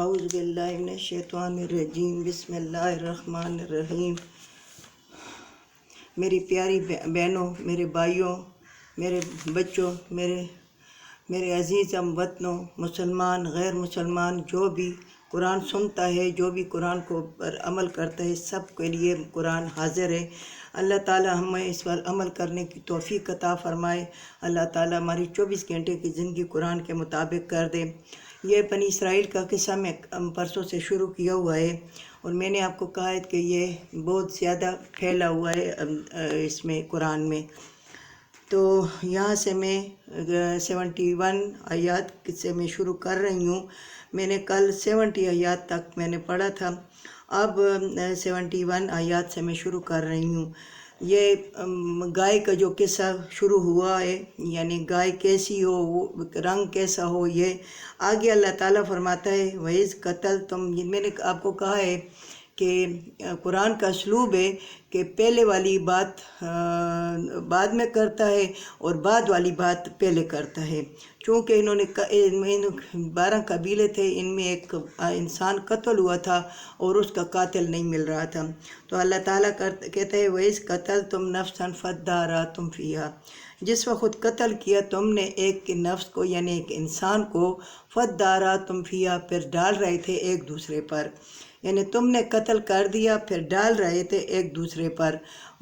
اعوذ باللہ من الشیطان الرجیم بسم اللہ الرحمن الرحیم۔ میری پیاری بہنوں، میرے بھائیوں، میرے بچوں، میرے عزیز ہم وطنوں، مسلمان غیر مسلمان، جو بھی قرآن سنتا ہے، جو بھی قرآن کو پر عمل کرتا ہے، سب کے لیے قرآن حاضر ہے۔ اللہ تعالیٰ ہمیں اس پر عمل کرنے کی توفیق عطا فرمائے۔ اللہ تعالیٰ ہماری 24 گھنٹے کی زندگی قرآن کے مطابق کر دے۔ یہ بنی اسرائیل کا قصہ میں پرسوں سے شروع کیا ہوا ہے، اور میں نے آپ کو کہا ہے کہ یہ بہت زیادہ پھیلا ہوا ہے اس میں قرآن میں۔ تو یہاں سے میں 71 آیات سے میں شروع کر رہی ہوں۔ میں نے کل 70 آیات تک میں نے پڑھا تھا، اب 71 آیات سے میں شروع کر رہی ہوں۔ یہ گائے کا جو قصہ شروع ہوا ہے، یعنی گائے کیسی ہو، وہ رنگ کیسا ہو، یہ آگے اللہ تعالیٰ فرماتا ہے وَإِذْ قَتَلْتُمْ۔ میں نے آپ کو کہا ہے کہ قرآن کا اسلوب ہے کہ پہلے والی بات بعد میں کرتا ہے اور بعد والی بات پہلے کرتا ہے۔ چونکہ انہوں نے 12 قبیلے تھے، ان میں ایک انسان قتل ہوا تھا اور اس کا قاتل نہیں مل رہا تھا، تو اللہ تعالیٰ کہتا ہے وَإِذْ قَتَلْتُمْ نَفْسًا فَادَّارَأْتُمْ فِيهَا۔ جس وقت قتل کیا تم نے ایک نفس کو، یعنی ایک انسان کو، فَادَّارَأْتُمْ فِيهَا، پھر ڈال رہے تھے ایک دوسرے پر، یعنی تم نے قتل کر دیا پھر ڈال رہے تھے ایک دوسرے پر۔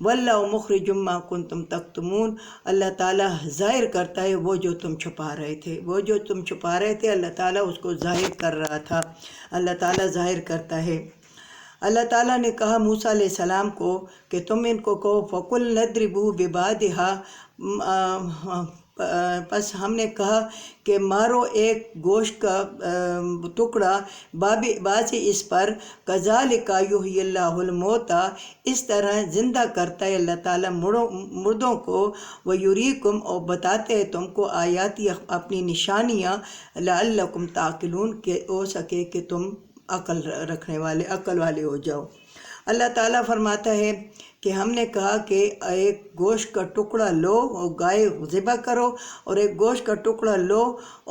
وَاللَّهُ مُخْرِجٌ مَا كُنتُمْ تَكْتُمُونَ، اللہ تعالیٰ ظاہر کرتا ہے وہ جو تم چھپا رہے تھے، وہ جو تم چھپا رہے تھے اللہ تعالیٰ اس کو ظاہر کر رہا تھا، اللہ تعالیٰ ظاہر کرتا ہے۔ اللہ تعالیٰ نے کہا موسیٰ علیہ السلام کو کہ تم ان کو کہو فَقُلْنَا اضْرِبُوهُ بِبَعْضِهَا، پس ہم نے کہا کہ مارو ایک گوشت کا ٹکڑا بعض اس پر، كَذَلِكَ يُحْيِي اللَّهُ الْمَوْتَىٰ، اس طرح زندہ کرتا ہے اللہ تعالیٰ مردوں کو، وَيُرِيكُمْ، اور بتاتے ہیں تم کو آیاتی اپنی نشانیاں، لَعَلَّكُمْ تَعْقِلُونَ، کہ ہو سکے کہ تم عقل والے ہو جاؤ۔ اللہ تعالیٰ فرماتا ہے کہ ہم نے کہا کہ ایک گوشت کا ٹکڑا لو اور گائے ذبح کرو، اور ایک گوشت کا ٹکڑا لو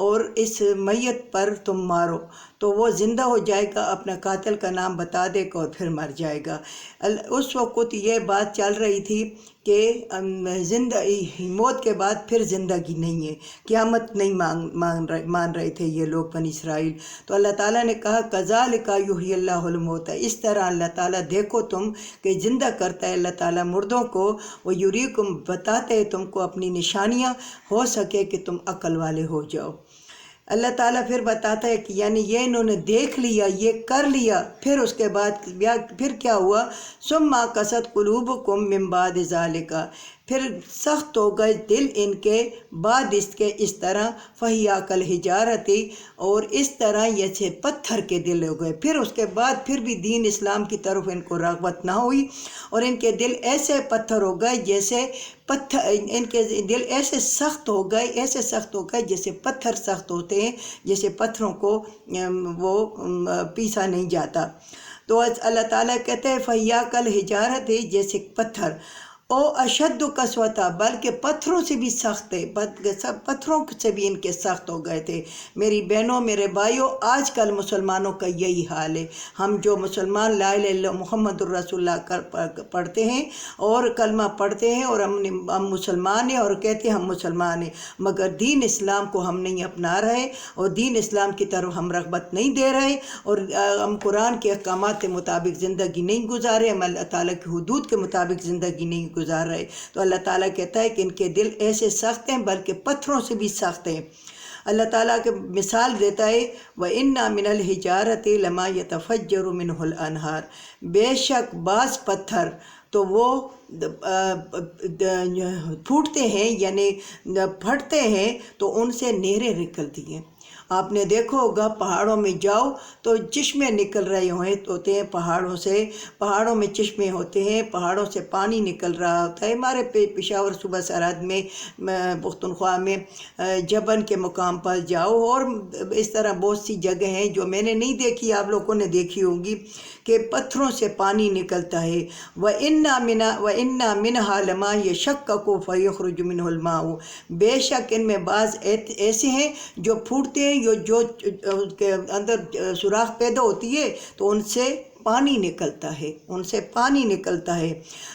اور اس میت پر تم مارو، تو وہ زندہ ہو جائے گا، اپنا قاتل کا نام بتا دے گا اور پھر مر جائے گا۔ اس وقت یہ بات چل رہی تھی کہ موت کے بعد پھر زندگی نہیں ہے، قیامت نہیں مان رہے تھے یہ لوگ بنی اسرائیل۔ تو اللہ تعالیٰ نے کہا كَذَلِكَ يُحْيِي اللَّهُ الْمَوْتَىٰ، اس طرح اللہ تعالیٰ دیکھو تم کہ زندہ کرتا ہے اللہ تعالیٰ مردوں کو، وَيُرِيكُمْ، بتاتے ہیں تم کو اپنی نشانیاں، ہو سکے کہ تم عقل والے ہو جاؤ۔ اللہ تعالیٰ پھر بتاتا ہے کہ یعنی یہ انہوں نے دیکھ لیا، یہ کر لیا، پھر اس کے بعد پھر کیا ہوا، ثُمَّ قَسَتْ قُلُوبُكُم مِّن بَعْدِ ذَلِكَ، پھر سخت ہو گئے دل ان کے بعد اس کے، اس طرح فَهِيَ كَالْحِجَارَةِ، اور اس طرح جیسے پتھر کے دل ہو گئے۔ پھر اس کے بعد پھر بھی دین اسلام کی طرف ان کو رغبت نہ ہوئی، اور ان کے دل ایسے پتھر ہو گئے جیسے ان کے دل ایسے سخت ہو گئے جیسے پتھر سخت ہوتے ہیں، جیسے پتھروں کو وہ پیسا نہیں جاتا۔ تو اللہ تعالیٰ کہتے ہیں فَهِيَ كَالْحِجَارَةِ، جیسے پتھر، او اشد قسوتا، بلکہ پتھروں سے بھی سخت ہے، پتھروں سے بھی ان کے سخت ہو گئے تھے۔ میری بہنوں، میرے بھائیوں، آج کل مسلمانوں کا یہی حال ہے۔ ہم جو مسلمان لا الہ الا اللہ محمد الرسول اللہ پڑھتے ہیں اور کلمہ پڑھتے ہیں، اور ہم مسلمان ہیں اور کہتے ہیں ہم مسلمان ہیں، مگر دین اسلام کو ہم نہیں اپنا رہے، اور دین اسلام کی طرف ہم رغبت نہیں دے رہے، اور ہم قرآن کے احکامات کے مطابق زندگی نہیں گزارے، ہم اللہ تعالیٰ کی حدود کے مطابق زندگی نہیں گزار رہے۔ تو اللہ تعالیٰ کہتا ہے کہ ان کے دل ایسے سخت ہیں بلکہ پتھروں سے بھی سخت ہیں۔ اللہ تعالیٰ کے مثال دیتا ہے وَإِنَّا مِنَ الْحِجَارَةِ لَمَا يَتَفَجَّرُ مِنْهُ الْأَنْهَارُ، بے شک بعض پتھر تو وہ پھوٹتے ہیں، یعنی پھٹتے ہیں تو ان سے نہریں نکلتی ہیں۔ آپ نے دیکھا ہوگا پہاڑوں میں جاؤ تو چشمے نکل رہے ہوتے ہیں، پہاڑوں میں چشمے ہوتے ہیں، پہاڑوں سے پانی نکل رہا ہوتا ہے۔ ہمارے پشاور صوبہ سرحد میں، پختونخوا میں جبن کے مقام پر جاؤ، اور اس طرح بہت سی جگہ ہیں جو میں نے نہیں دیکھی، آپ لوگوں نے دیکھی ہوگی کہ پتھروں سے پانی نکلتا ہے۔ وَإِنَّا مِنْهَا لَمَا يَشَقَّقُ فَيَخْرُجُ مِنْهُ الْمَاءُ، بے شک ان میں بعض ایسے ہیں جو پھوٹتے ہیں، جو اس کے اندر سوراخ پیدا ہوتی ہے تو ان سے پانی نکلتا ہے، ان سے پانی نکلتا ہے۔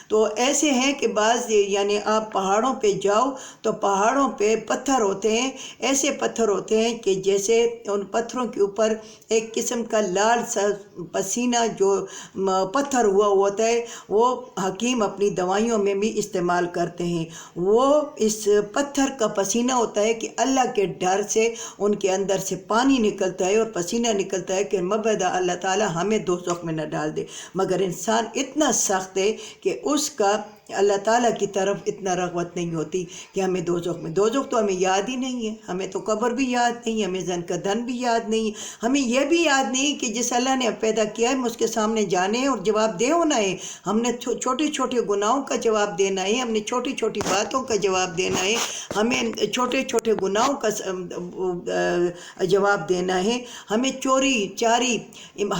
تو ایسے ہیں کہ بعض یعنی آپ پہاڑوں پہ جاؤ تو پہاڑوں پہ پتھر ہوتے ہیں، ایسے پتھر ہوتے ہیں کہ جیسے ان پتھروں کے اوپر ایک قسم کا لال سا پسینہ جو پتھر ہوا ہوتا ہے، وہ حکیم اپنی دوائیوں میں بھی استعمال کرتے ہیں۔ وہ اس پتھر کا پسینہ ہوتا ہے کہ اللہ کے ڈر سے ان کے اندر سے پانی نکلتا ہے اور پسینہ نکلتا ہے کہ مبدا اللہ تعالیٰ ہمیں دوزخ میں نہ ڈال دے۔ مگر انسان اتنا سخت ہے کہ اس کا اللہ تعالیٰ کی طرف اتنا رغبت نہیں ہوتی کہ ہمیں دوزخ تو ہمیں یاد ہی نہیں ہے، ہمیں تو قبر بھی یاد نہیں، ہمیں زن کا دن بھی یاد نہیں، ہمیں یہ بھی یاد نہیں کہ جس اللہ نے پیدا کیا ہے اس کے سامنے جانے اور جواب دے ہونا ہے۔ ہم نے چھوٹے چھوٹے گناہوں کا جواب دینا ہے، ہم نے چھوٹی چھوٹی باتوں کا جواب دینا ہے، ہمیں چھوٹے چھوٹے گناہوں کا جواب دینا ہے، ہمیں چوری چاری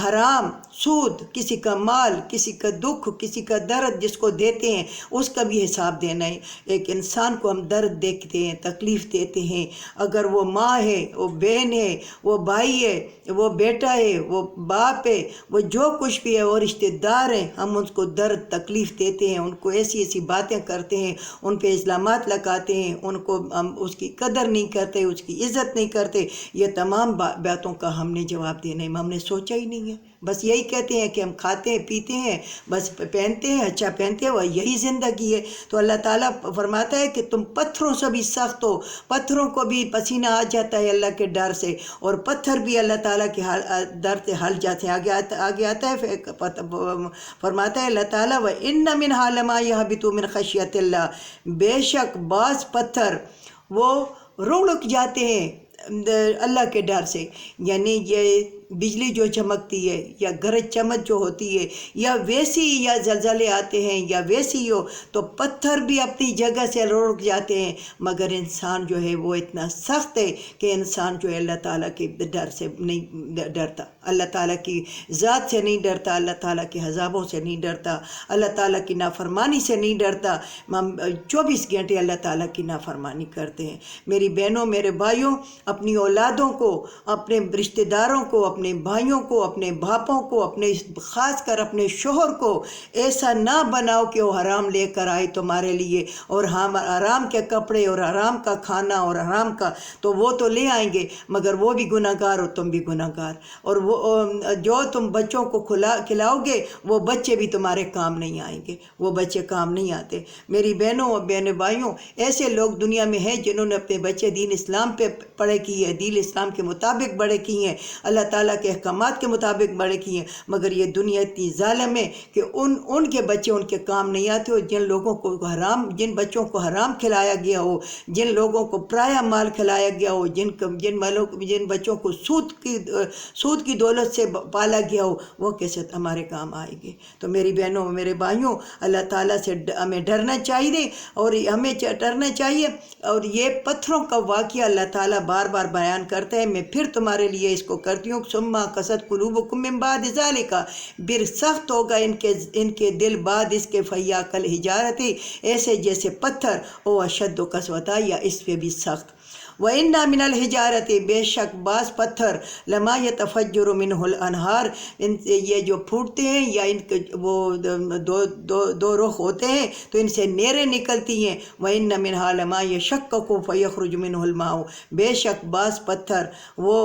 حرام سود، کسی کا مال، کسی کا دکھ، کسی کا درد جس کو دیتے ہیں اس کا بھی حساب دینا ہے۔ ایک انسان کو ہم درد دیکھتے ہیں، تکلیف دیتے ہیں، اگر وہ ماں ہے، وہ بہن ہے، وہ بھائی ہے، وہ بیٹا ہے، وہ باپ ہے، وہ جو کچھ بھی ہے، وہ رشتہ دار ہیں، ہم ان کو درد تکلیف دیتے ہیں، ان کو ایسی ایسی باتیں کرتے ہیں، ان پہ الزامات لگاتے ہیں، ان کو ہم اس کی قدر نہیں کرتے، اس کی عزت نہیں کرتے۔ یہ تمام باتوں کا ہم نے جواب دینا ہے، ہم نے سوچا ہی نہیں ہے۔ بس یہی کہتے ہیں کہ ہم کھاتے ہیں پیتے ہیں، بس پہنتے ہیں اچھا پہنتے ہیں، وہ یہی زندگی ہے۔ تو اللہ تعالیٰ فرماتا ہے کہ تم پتھروں سے بھی سخت ہو، پتھروں کو بھی پسینہ آ جاتا ہے اللہ کے ڈر سے، اور پتھر بھی اللہ تعالیٰ کے ڈر سے ہل جاتے ہیں۔ آگے آتا ہے فرماتا ہے اللہ تعالیٰ وَإِنَّ مِنْهَا لَمَا يَهْبِطُ مِنْ خَشْيَةِ اللَّهِ، بے شک بعض پتھر وہ رڑک جاتے ہیں اللہ کے ڈر سے، یعنی یہ بجلی جو چمکتی ہے یا گرج چمک جو ہوتی ہے یا ویسی یا زلزلے آتے ہیں یا ویسی ہو تو پتھر بھی اپنی جگہ سے رڑک جاتے ہیں، مگر انسان جو ہے وہ اتنا سخت ہے کہ انسان جو ہے اللہ تعالیٰ کے ڈر سے نہیں ڈرتا، اللہ تعالیٰ کی ذات سے نہیں ڈرتا، اللہ تعالیٰ کے عذابوں سے نہیں ڈرتا، اللہ تعالیٰ کی نافرمانی سے نہیں ڈرتا۔ ہم 24 گھنٹے اللہ تعالیٰ کی نافرمانی کرتے ہیں۔ میری بہنوں، میرے بھائیوں، اپنی اولادوں کو، اپنے رشتہ داروں کو، اپنے بھائیوں کو، اپنے باپوں کو، اپنے خاص کر اپنے شوہر کو ایسا نہ بناؤ کہ وہ حرام لے کر آئے تمہارے لیے، اور ہم حرام کے کپڑے اور حرام کا کھانا اور حرام کا، تو وہ تو لے آئیں گے مگر وہ بھی گناہ گار اور تم بھی گناہ گار، اور وہ جو تم بچوں کو کھلاؤ گے وہ بچے بھی تمہارے کام نہیں آئیں گے، وہ بچے کام نہیں آتے۔ میری بہنوں اور بھائیوں، ایسے لوگ دنیا میں ہیں جنہوں نے اپنے بچے دین اسلام پہ پڑھے کی ہے، دین اسلام کے مطابق بڑے کی ہیں، اللہ تعالیٰ کے احکامات کے مطابق بڑے کی ہیں، مگر یہ دنیا اتنی ظالم ہے کہ ان کے بچے ان کے کام نہیں آتے، اور جن بچوں کو حرام کھلایا گیا ہو، جن لوگوں کو پرایا مال کھلایا گیا ہو، جن بچوں کو سود کی دولت سے پالا گیا ہو، وہ کیسے ہمارے کام آئیں گے؟ تو میری بہنوں میرے بھائیوں، اللہ تعالیٰ سے ہمیں ڈرنا چاہیے، اور ہمیں ڈرنا چاہیے، اور یہ پتھروں کا واقعہ اللہ تعالیٰ بار بار بیان کرتا ہے۔ میں پھر تمہارے لیے اس کو کرتی ہوں، ثم قست قلوبکم من بعد ذالک، پھر سخت ہوگا ان کے دل بعد اس کے فہیا کالحجارۃ، ایسے جیسے پتھر، او اشد قسوۃ، یا اس پہ بھی سخت۔ وَإِنَّ مِنَ الْحِجَارَةِ، بے شک بعض پتھر، لَمَا يَتَفَجَّرُ مِنْهُ الْأَنْهَارُ، یہ جو پھوٹتے ہیں یا ان کے وہ دو رخ ہوتے ہیں تو ان سے نہریں نکلتی ہیں۔ وَإِنَّ مِنْهَا لَمَا يَشَقَّقُ فَيَخْرُجُ مِنْهُ الْمَاءُ، بے شک بعض پتھر وہ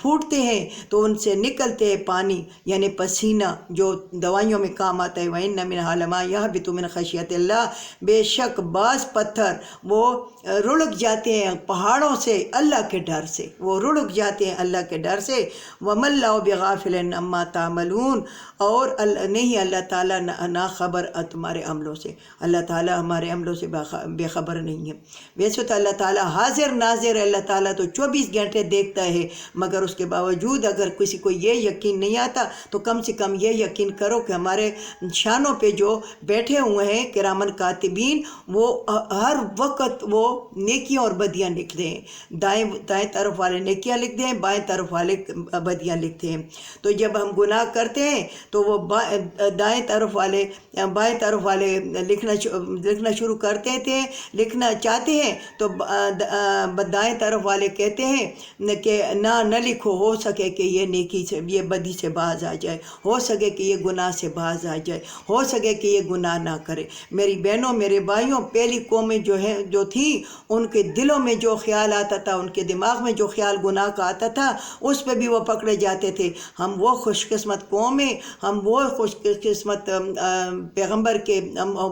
پھوٹتے ہیں تو ان سے نکلتے ہیں پانی، یعنی پسینہ جو دوائیوں میں کام آتا ہے۔ وَإِنَّ مِنْهَا لَمَا يَهْبِطُ مِنْ خَشْيَةِ اللَّهِ، بے شک بعض پتھر وہ رڑک جاتے ہیں پہاڑوں سے اللہ کے ڈر سے، وہ رڑک جاتے ہیں اللہ کے ڈر سے۔ وَمَا اللَّهُ بِغَافِلٍ عَمَّا تَعْمَلُونَ، اور نہیں اللہ تعالیٰ نا خبر تمہارے عملوں سے، اللہ تعالیٰ ہمارے عملوں سے بے خبر نہیں ہے۔ ویسے تو اللہ تعالیٰ حاضر ناظر ہے، اللہ تعالیٰ تو 24 گھنٹے دیکھتا ہے، مگر اس کے باوجود اگر کسی کو یہ یقین نہیں آتا تو کم سے کم یہ یقین کرو کہ ہمارے شانوں پہ جو بیٹھے ہوئے ہیں کرامن کاتبین، وہ ہر وقت وہ نیکیاں اور بدیاں لکھ رہے ہیں، دائیں طرف والے نیکیاں لکھتے ہیں، بائیں طرف والے بدیاں لکھتے ہیں۔ تو جب ہم گناہ کرتے ہیں تو وہ دائیں طرف والے بائیں طرف والے لکھنا شروع کرتے تھے، لکھنا چاہتے ہیں تو دائیں طرف والے کہتے ہیں کہ نہ لکھو، ہو سکے کہ یہ نیکی سے، یہ بدی سے باز آ جائے، ہو سکے کہ یہ گناہ سے باز آ جائے، ہو سکے کہ یہ گناہ نہ کرے۔ میری بہنوں، میرے بھائیوں، پہلی قومیں جو تھیں، ان کے دلوں میں جو خیال آتا تھا، ان کے دماغ میں جو خیال گناہ کا آتا تھا، اس پہ بھی وہ پکڑے جاتے تھے۔ ہم وہ خوش قسمت قوم ہیں، ہم وہ خوش قسمت پیغمبر کے،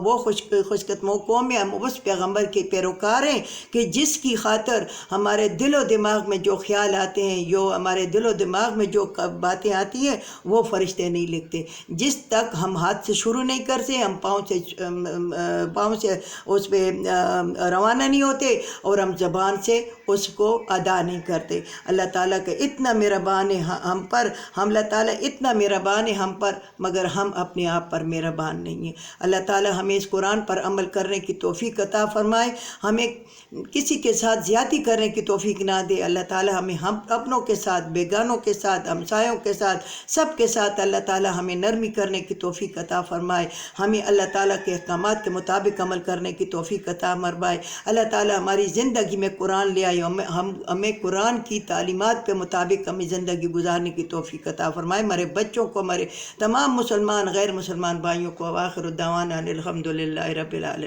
وہ خوش قسمت قوم ہیں، ہم اس پیغمبر کے پیروکار ہیں کہ جس کی خاطر ہمارے دل و دماغ میں جو خیال آتے ہیں، جو ہمارے دل و دماغ میں جو باتیں آتی ہیں، وہ فرشتے نہیں لکھتے۔ جس تک ہم ہاتھ سے شروع نہیں کرتے، ہم پاؤں سے اس پہ روانہ نہیں ہوتے، اور ہم زبان سے اس کو ادا نہیں کرتے۔ اللہ تعالیٰ کا اتنا مہربان ہے ہم پر، اللہ تعالیٰ اتنا مہربان ہے ہم پر، مگر ہم اپنے آپ پر مہربان نہیں ہیں۔ اللہ تعالیٰ ہمیں اس قرآن پر عمل کرنے کی توفیق عطا فرمائے، ہمیں کسی کے ساتھ زیادتی کرنے کی توفیق نہ دے۔ اللہ تعالیٰ ہمیں ہم اپنوں کے ساتھ، بیگانوں کے ساتھ، ہمسایوں کے ساتھ، سب کے ساتھ اللہ تعالیٰ ہمیں نرمی کرنے کی توفیق عطا فرمائے، ہمیں اللہ تعالیٰ کے احکامات کے مطابق عمل کرنے کی توفیق عطا فرمائے۔ اللہ تعالیٰ ہماری زندگی میں قرآن لے آئے، ہمیں قرآن کی تعلیمات کے مطابق ہمیں زندگی گزارنے کی توفیق عطا فرمائے۔ ہمارے بچوں کو، ہمارے تمام مسلمان غیر مسلمان بھائیوں کو، آخر الدعوانا الحمدللہ رب العالمین۔